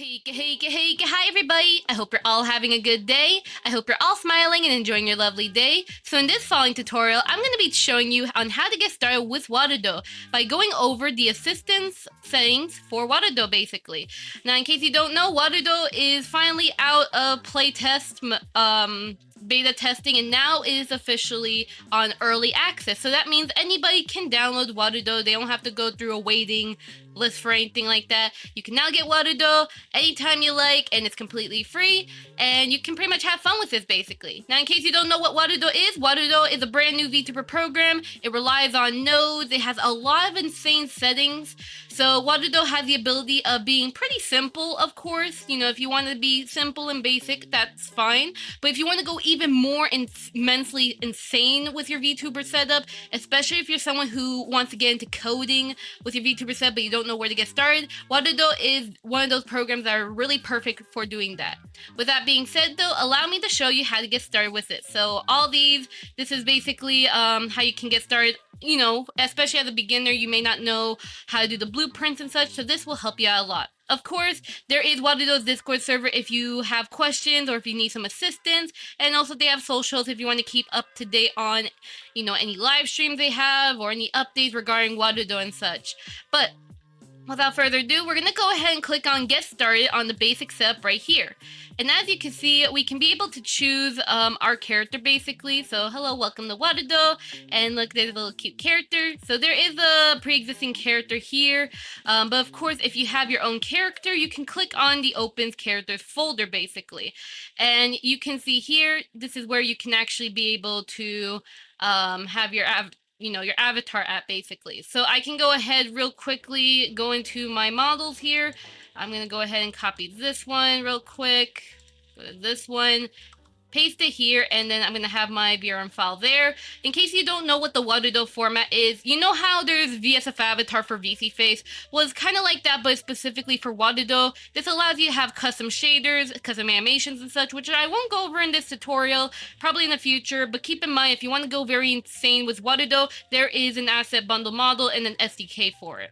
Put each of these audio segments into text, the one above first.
Hi everybody! I hope you're all having a good day. I hope you're all smiling and enjoying your lovely day. So in this following tutorial, I'm going to be showing you on how to get started with Warudo by going over the assistance settings for Warudo basically. Now in case you don't know, Warudo is finally out of playtest beta testing and now is officially on early access. So that means anybody can download Warudo. They don't have to go through a waiting list for anything like that. You can now get Warudo anytime you like, and it's completely free, and you can pretty much have fun with this basically. Now in case you don't know what Warudo is a brand new VTuber program. It relies on nodes. It has a lot of insane settings. So Warudo has the ability of being pretty simple, of course. You know, if you want to be simple and basic, that's fine. But if you want to go even more immensely insane with your VTuber setup, especially if you're someone who wants to get into coding with your VTuber setup but you don't know where to get started, Warudo is one of those programs that are really perfect for doing that. With that being said though, allow me to show you how to get started with it. So this is basically how you can get started. You know, especially as a beginner, you may not know how to do the blueprints and such, so this will help you out a lot. Of course, there is Warudo's Discord server if you have questions or if you need some assistance, and also they have socials if you want to keep up to date on, you know, any live streams they have or any updates regarding Warudo and such. But without further ado, we're going to go ahead and click on Get Started on the basic setup right here. And as you can see, we can be able to choose our character basically. So hello, welcome to Warudo. And look, there's a little cute character. So there is a pre-existing character here. But of course, if you have your own character, you can click on the Opens Characters folder basically. And you can see here, this is where you can actually be able to have your your avatar app basically. So I can go ahead real quickly, go into my models here. I'm going to go ahead and copy this one real quick. Go to this one, paste it here, and then I'm going to have my VRM file there. In case you don't know what the Warudo format is, you know how there's VSF avatar for VC face? Well, it's kind of like that, but specifically for Warudo. This allows you to have custom shaders, custom animations and such, which I won't go over in this tutorial, probably in the future, but keep in mind, if you want to go very insane with Warudo, there is an asset bundle model and an SDK for it.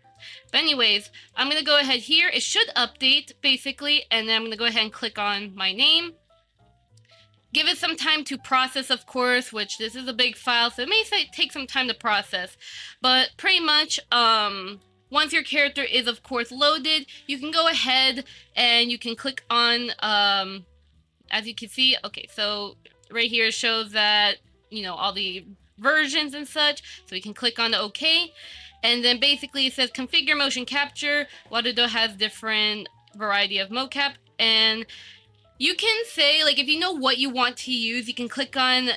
But anyways, I'm going to go ahead here. It should update, basically, and then I'm going to go ahead and click on my name. Give it some time to process, of course, which this is a big file, so it may take some time to process. But pretty much, once your character is, of course, loaded, you can go ahead and you can click on, as you can see, okay, so right here shows that, you know, all the versions and such, so you can click on the OK. And then basically it says configure motion capture. Warudo has different variety of mocap, and you can say, like, if you know what you want to use, you can click on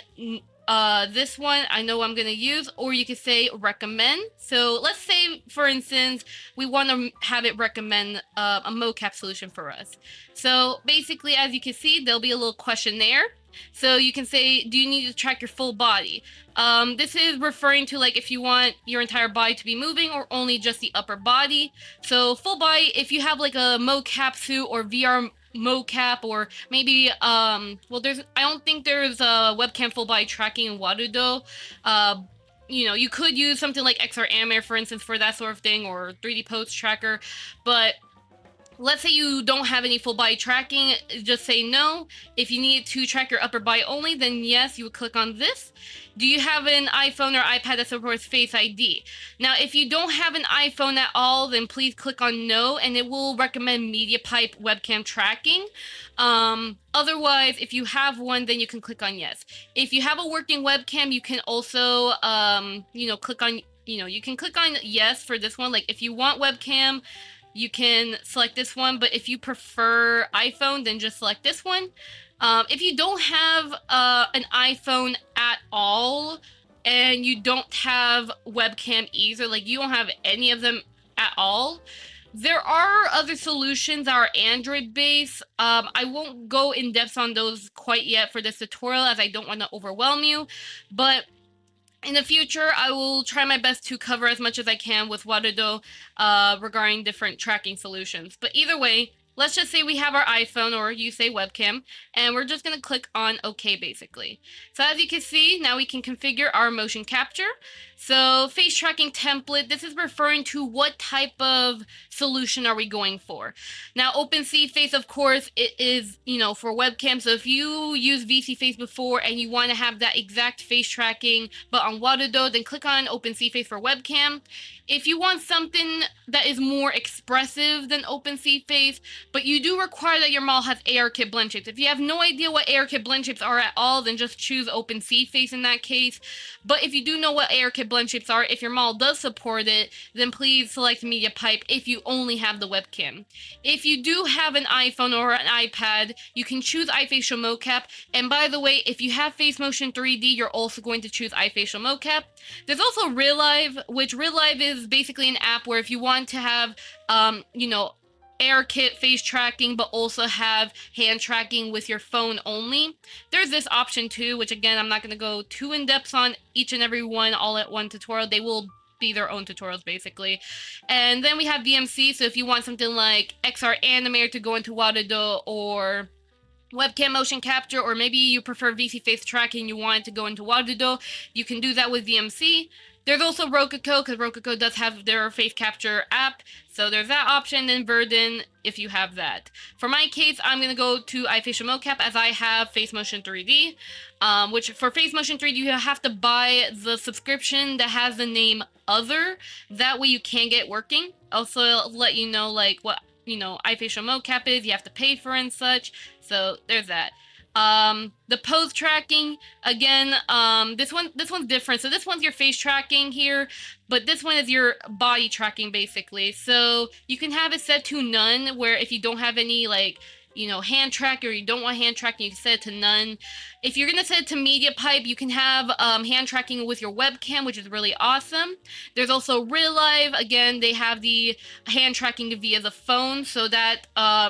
this one, I know I'm going to use, or you can say recommend. So let's say, for instance, we want to have it recommend a mocap solution for us. So basically, as you can see, there'll be a little questionnaire. So you can say, do you need to track your full body? This is referring to, like, if you want your entire body to be moving or only just the upper body. So full body, if you have like a mocap suit or VR mocap, or maybe well, I don't think there's a webcam full body tracking in Warudo. You know, you could use something like XR Animator, for instance, for that sort of thing, or 3D Pose Tracker, but let's say you don't have any full body tracking, just say no. If you need to track your upper body only, then yes, you would click on this. Do you have an iPhone or iPad that supports Face ID? Now, if you don't have an iPhone at all, then please click on no, and it will recommend MediaPipe webcam tracking. Otherwise, if you have one, then you can click on yes. If you have a working webcam, you can also, you know, click on, you can click on yes for this one. Like, if you want webcam, you can select this one, but if you prefer iPhone, then just select this one. If you don't have an iPhone at all, and you don't have webcam either, like you don't have any of them at all, there are other solutions that are Android-based. I won't go in depth on those quite yet for this tutorial, as I don't want to overwhelm you, but in the future, I will try my best to cover as much as I can with Warudo regarding different tracking solutions. But either way, let's just say we have our iPhone, or you say webcam, and we're just going to click on OK basically. So as you can see, now we can configure our motion capture. So face tracking template, this is referring to what type of solution are we going for. Now OpenCFace, of course, it is, for webcam. So if you use VCFace before and you want to have that exact face tracking but on Warudo, then click on OpenCFace for webcam. If you want something that is more expressive than OpenCFace, but you do require that your model has ARKit blend shapes. If you have no idea what ARKit blend shapes are at all, then just choose OpenCFace in that case. But if you do know what ARKit blend shapes are, if your model does support it, then please select Media Pipe if you only have the webcam. If you do have an iPhone or an iPad, you can choose iFacial mocap. And by the way, if you have Face Motion 3D, you're also going to choose iFacial mocap. There's also RealLive, which RealLive is basically an app where if you want to have, ARKit face tracking, but also have hand tracking with your phone only. There's this option too, which again, I'm not going to go too in depth on each and every one all at one tutorial. They will be their own tutorials basically. And then we have VMC. So if you want something like XR Animator to go into Warudo, or webcam motion capture, or maybe you prefer VC face tracking, you want it to go into Warudo, you can do that with VMC. There's also Rococo, because Rococo does have their face capture app, so there's that option, and Verdin if you have that. For my case, I'm going to go to iFacial mocap as I have Face Motion 3D, which for Face Motion 3D you have to buy the subscription that has the name Other, that way you can get working. Also, it'll let you know like what iFacial mocap is, you have to pay for and such, so there's that. The pose tracking, again, this one's different. So this one's your face tracking here, but this one is your body tracking basically. So you can have it set to none, where if you don't have any hand track, or you don't want hand tracking, you can set it to none. If you're gonna set it to media pipe, you can have hand tracking with your webcam, which is really awesome. There's also RealLive. Again, they have the hand tracking via the phone, so that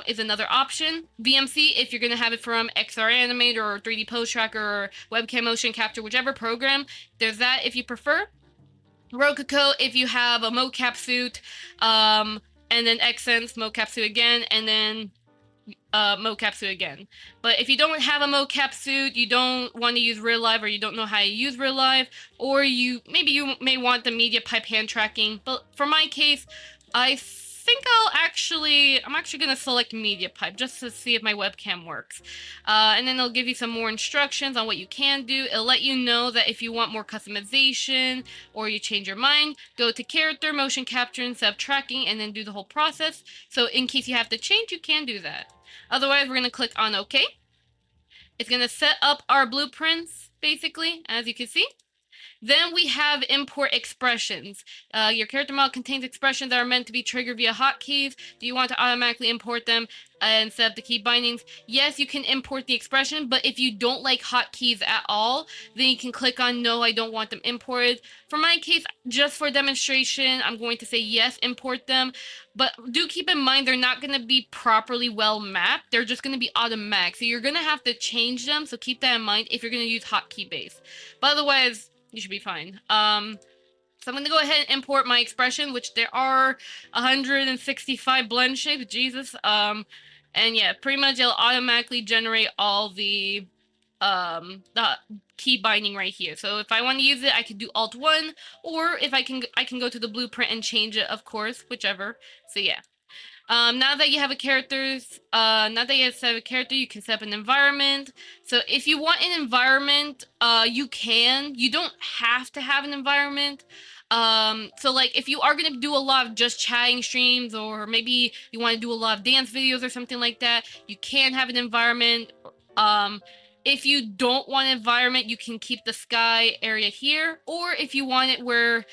is another option. VMC, if you're gonna have it from XR Animator or 3D Pose Tracker or webcam motion capture, whichever program, there's that if you prefer. Rococo, if you have a mocap suit, and then Xsense mocap suit again, and then mocap suit again. But if you don't have a mocap suit, you don't want to use RealLive, or you don't know how to use RealLive, or you may want the media pipe hand tracking. But for my case, I think I'm actually gonna select media pipe just to see if my webcam works. And then it'll give you some more instructions on what you can do. It'll let you know that if you want more customization or you change your mind, go to character, motion capture, and set up tracking, and then do the whole process. So in case you have to change, you can do that. Otherwise, we're gonna click on OK. It's gonna set up our blueprints, basically, as you can see. Then we have import expressions. Your character model contains expressions that are meant to be triggered via hotkeys. Do you want to automatically import them and set up the key bindings? Yes, you can import the expression, but if you don't like hotkeys at all, then you can click on no, I don't want them imported. For my case, just for demonstration, I'm going to say yes, import them. But do keep in mind, they're not going to be properly well mapped. They're just going to be automatic. So you're going to have to change them. So keep that in mind if you're going to use hotkey base. But otherwise, you should be fine. So I'm going to go ahead and import my expression, which there are 165 blend shapes. Jesus. And yeah, pretty much it'll automatically generate all the key binding right here. So if I want to use it, I could do Alt-1, or if I can go to the blueprint and change it, of course, whichever. So yeah. Now that you have a set a character, you can set up an environment. So if you want an environment, you can. You don't have to have an environment. So like if you are going to do a lot of just chatting streams, or maybe you want to do a lot of dance videos or something like that, you can have an environment. If you don't want an environment, you can keep the sky area here, or if you want it where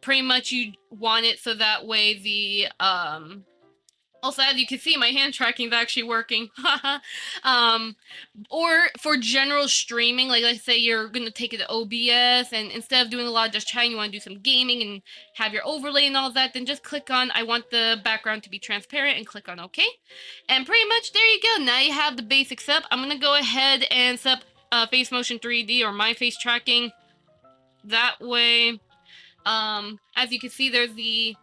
pretty much you want it so that way the also, as you can see, my hand tracking is actually working. Or for general streaming, like let's say you're gonna take it to OBS, and instead of doing a lot of just chatting, you want to do some gaming and have your overlay and all that, then just click on I want the background to be transparent and click on OK. And pretty much there you go. Now you have the basics up. I'm gonna go ahead and set up Face Motion 3D, or my face tracking. That way, as you can see, there's the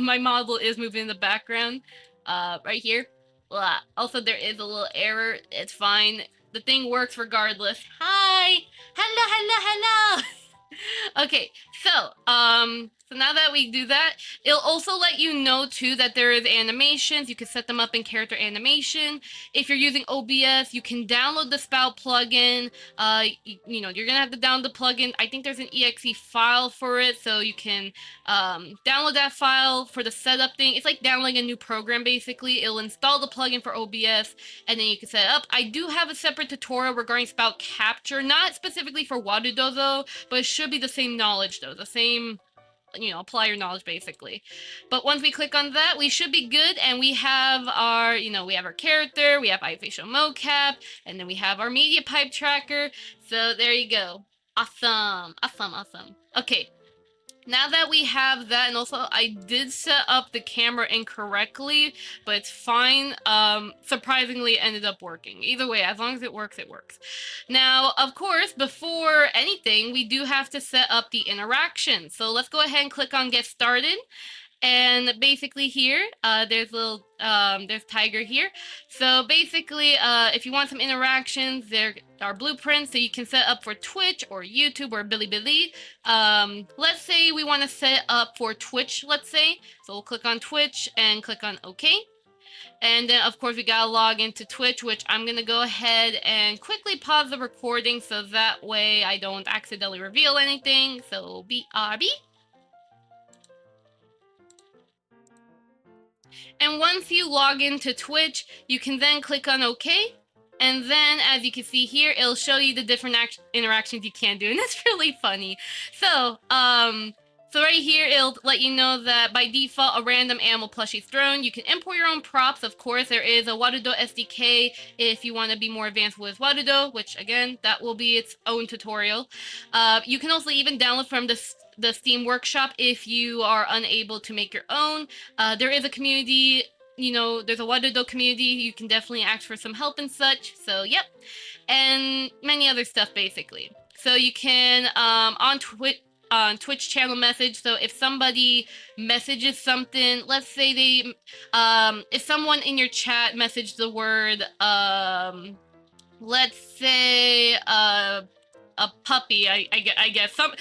my model is moving in the background. right here. Blah. Also, there is a little error. It's fine. The thing works regardless. Hi! Hello, hello, hello! Okay, so now that we do that, it'll also let you know too that there is animations. You can set them up in character animation. If you're using OBS, you can download the Spout plugin. You know, you're gonna have to download the plugin. I think there's an exe file for it, so you can download that file for the setup thing. It's like downloading a new program basically. It'll install the plugin for OBS, and then you can set it up. I do have a separate tutorial regarding Spout Capture, not specifically for Warudo though, but it should be the same knowledge though, the same, you know, apply your knowledge basically. But once we click on that, we should be good, and we have our, you know, we have our character, we have iFacial mocap, and then we have our media pipe tracker. So there you go. Awesome, awesome, awesome. Okay. Now that we have that, and also I did set up the camera incorrectly, but it's fine. Surprisingly, it ended up working. Either way, as long as it works, it works. Now, of course, before anything, we do have to set up the interaction. So let's go ahead and click on Get Started. And basically here, there's there's Tiger here. So basically, if you want some interactions, there are blueprints so you can set up for Twitch or YouTube or Bilibili. Let's say we want to set up for Twitch, let's say. So we'll click on Twitch and click on OK. And then, of course, we gotta log into Twitch, which I'm gonna go ahead and quickly pause the recording so that way I don't accidentally reveal anything. So BRB. And once you log into Twitch, you can then click on OK. And then, as you can see here, it'll show you the different interactions you can do. And it's really funny. So right here, it'll let you know that by default, a random animal plushie is thrown. You can import your own props. Of course, there is a Warudo SDK if you want to be more advanced with Warudo, which, again, that will be its own tutorial. You can also even download from the Steam Workshop if you are unable to make your own. There is a community, you know, there's a Warudo community. You can definitely ask for some help and such. So, yep. And many other stuff, basically. So you can, on Twitch channel message. So if somebody messages something, let's say they, if someone in your chat messaged the word, let's say, a puppy, I guess, some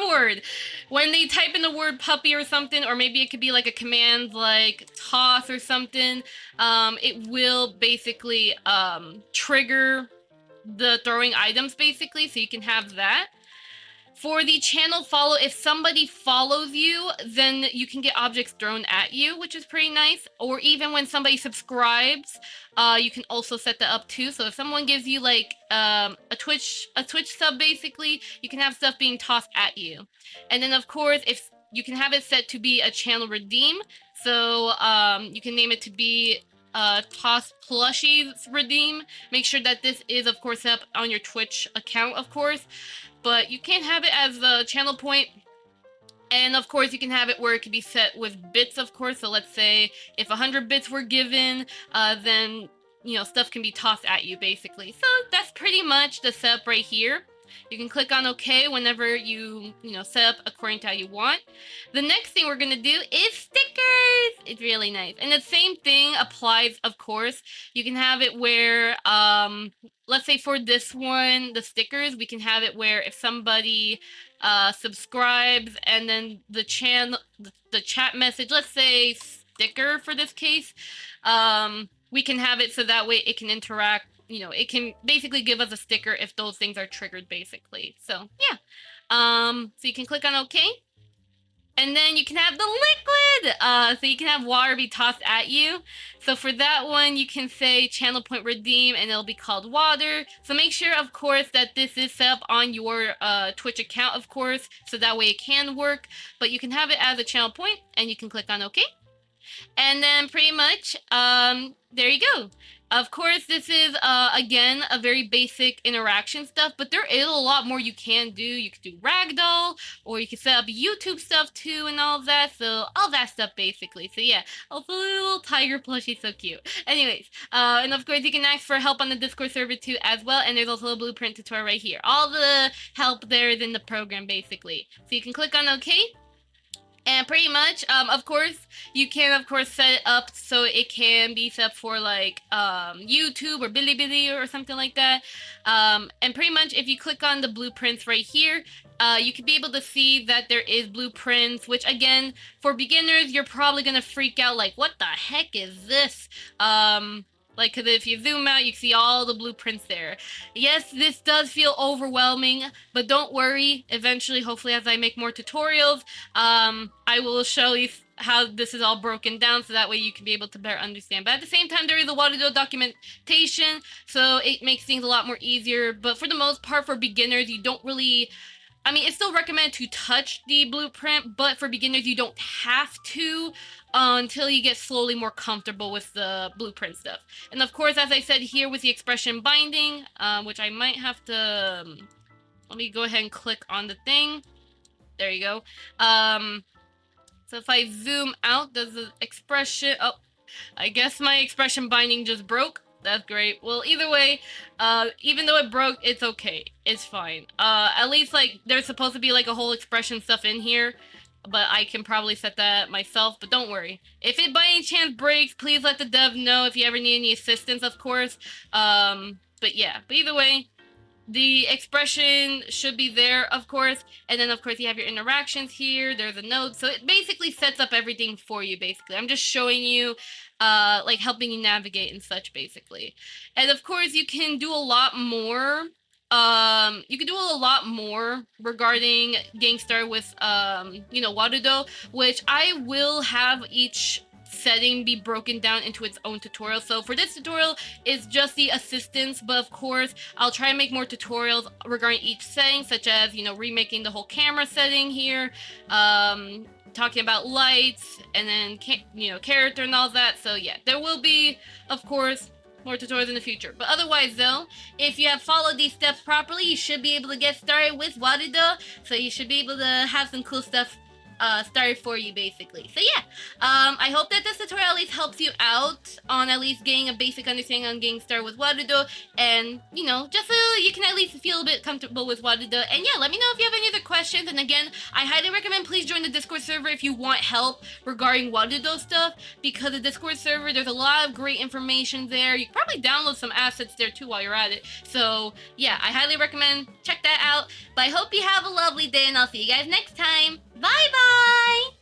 word. When they type in the word puppy or something, or maybe it could be like a command like toss or something, it will basically trigger the throwing items basically, so you can have that. For the channel follow, if somebody follows you, then you can get objects thrown at you, which is pretty nice. Or even when somebody subscribes, you can also set that up too. So if someone gives you like a Twitch sub, basically, you can have stuff being tossed at you. And then of course, if you can have it set to be a channel redeem, so you can name it to be toss plushies redeem. Make sure that this is of course set up on your Twitch account, of course. But you can't have it as the channel point. And of course, you can have it where it can be set with bits, of course. So let's say if 100 bits were given, then, you know, stuff can be tossed at you, basically. So that's pretty much the setup right here. You can click on OK whenever you know, set up according to how you want. The next thing we're going to do is stickers. It's really nice. And the same thing applies, of course. You can have it where, let's say for this one, the stickers, we can have it where if somebody subscribes and then the chat message, let's say sticker for this case, we can have it so that way it can interact. You know, it can basically give us a sticker if those things are triggered, basically. So, yeah. So you can click on OK. And then you can have the liquid. So you can have water be tossed at you. So for that one, you can say channel point redeem, and it'll be called water. So make sure, of course, that this is set up on your Twitch account, of course, so that way it can work. But you can have it as a channel point, and you can click on OK. And then pretty much, there you go. Of course, this is, again, a very basic interaction stuff, but there is a lot more you can do. You can do ragdoll, or you can set up YouTube stuff too and all that, so all that stuff basically. So yeah, also a little tiger plushie, so cute. Anyways, and of course you can ask for help on the Discord server too as well, and there's also a blueprint tutorial right here. All the help there is in the program basically. So you can click on OK. And pretty much, of course, you can, of course, set it up so it can be set up for like YouTube or Bilibili or something like that. And pretty much, if you click on the blueprints right here, you can be able to see that there is blueprints, which again, for beginners, you're probably gonna freak out like, what the heck is this? Like, because if you zoom out, you see all the blueprints there. Yes, this does feel overwhelming, but don't worry. Eventually, hopefully, as I make more tutorials, I will show you how this is all broken down so that way you can be able to better understand. But at the same time, there is a Warudo documentation, so it makes things a lot more easier. But for the most part, for beginners, you don't really... I mean, it's still recommended to touch the blueprint, but for beginners, you don't have to until you get slowly more comfortable with the blueprint stuff. And of course, as I said here with the expression binding, which I might have to... let me go ahead and click on the thing. There you go. So if I zoom out, does the expression... oh, I guess my expression binding just broke. That's great. Well, either way, even though it broke, it's okay. It's fine. At least, like, there's supposed to be, like, a whole expression stuff in here, but I can probably set that myself, but don't worry. If it by any chance breaks, please let the dev know if you ever need any assistance, of course. But yeah, but either way, the expression should be there, of course, and then of course you have your interactions here. There's a node, so it basically sets up everything for you. Basically, I'm just showing you, like helping you navigate and such, basically. And of course, you can do a lot more. You can do a lot more regarding getting started with, Warudo, which I will have each setting be broken down into its own tutorial. So for this tutorial, it's just the assistance, but of course, I'll try and make more tutorials regarding each setting, such as, remaking the whole camera setting here, talking about lights, and then, character and all that. So yeah, there will be, of course, more tutorials in the future. But otherwise though, if you have followed these steps properly, you should be able to get started with Warudo. So you should be able to have some cool stuff started for you, basically. So yeah, I hope that this tutorial at least helps you out on at least getting a basic understanding on getting started with Warudo, and just so you can at least feel a bit comfortable with Warudo. And yeah, let me know if you have any other questions. And again, I highly recommend please join the Discord server if you want help regarding Warudo stuff, because the Discord server, there's a lot of great information there. You can probably download some assets there too while you're at it. So yeah, I highly recommend check that out. But I hope you have a lovely day, and I'll see you guys next time. Bye bye!